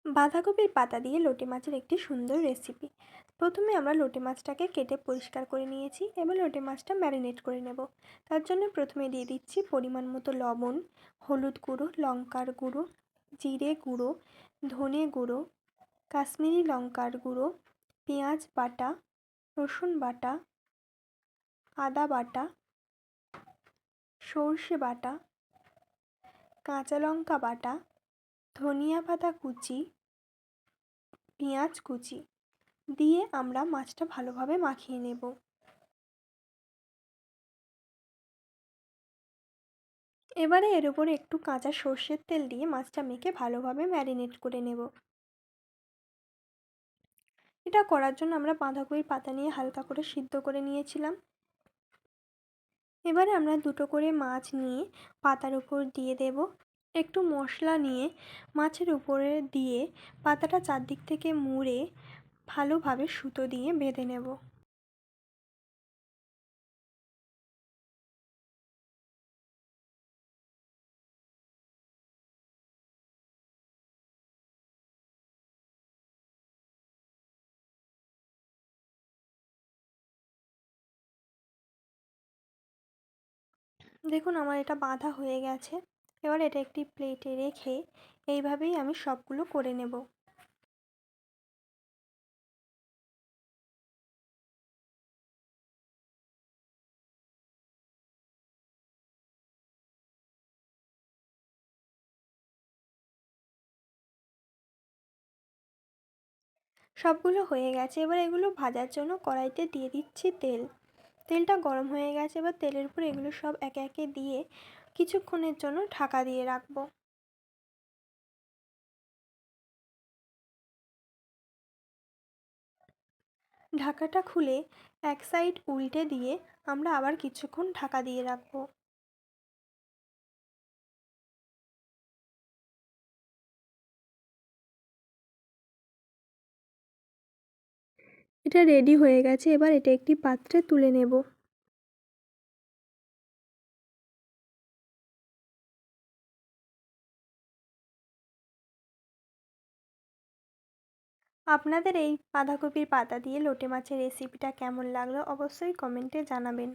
বাঁধাকপির পাতা দিয়ে লোটে মাছের একটি সুন্দর রেসিপি। প্রথমে আমরা লোটে মাছটাকে কেটে পরিষ্কার করে নিয়েছি। এবার লোটে মাছটা ম্যারিনেট করে নেব। তার জন্য প্রথমে দিয়ে দিচ্ছি পরিমাণ মতো লবণ, হলুদ গুঁড়ো, লঙ্কার গুঁড়ো, জিরে গুঁড়ো, ধনে গুঁড়ো, কাশ্মীরি লঙ্কার গুঁড়ো, পেঁয়াজ বাটা, রসুন বাটা, আদা বাটা, সর্ষে বাটা, কাঁচা লঙ্কা বাটা, ধনিয়া পাতা কুচি, পেঁয়াজ কুচি দিয়ে আমরা মাছটা ভালোভাবে মাখিয়ে নেব। এবারে এর উপরে একটু কাঁচা সর্ষের তেল দিয়ে মাছটা মেখে ভালোভাবে ম্যারিনেট করে নেব। এটা করার জন্য আমরা বাঁধাকপির পাতা নিয়ে হালকা করে সিদ্ধ করে নিয়েছিলাম। এবারে আমরা দুটো করে মাছ নিয়ে পাতার উপর দিয়ে দেব। একটু মশলা নিয়ে মাছের উপরে দিয়ে পাতাটা চারদিক থেকে মুড়ে ভালোভাবে সুতো দিয়ে বেঁধে নেব। দেখুন আমার এটা বাঁধা হয়ে গেছে। এবার এটা একটি প্লেটে রেখে এইভাবেই আমি সবগুলো করে নেব। সবগুলো হয়ে গেছে। এবার এগুলো ভাজার জন্য কড়াইতে দিয়ে দিচ্ছি তেল। তেলটা গরম হয়ে গেছে। এবার তেলের উপর এগুলো সব একে একে দিয়ে কিছুক্ষণের জন্য ঢাকা দিয়ে রাখবো। ঢাকাটা খুলে এক সাইড উল্টে দিয়ে আমরা আবার কিছুক্ষণ ঢাকা দিয়ে রাখবো। এটা রেডি হয়ে গেছে। এবার এটা একটি পাত্রে তুলে নেব। আপনাদের এই বাঁধাকপির পাতা দিয়ে লোটে মাছের রেসিপিটা কেমন লাগলো অবশ্যই কমেন্টে জানাবেন।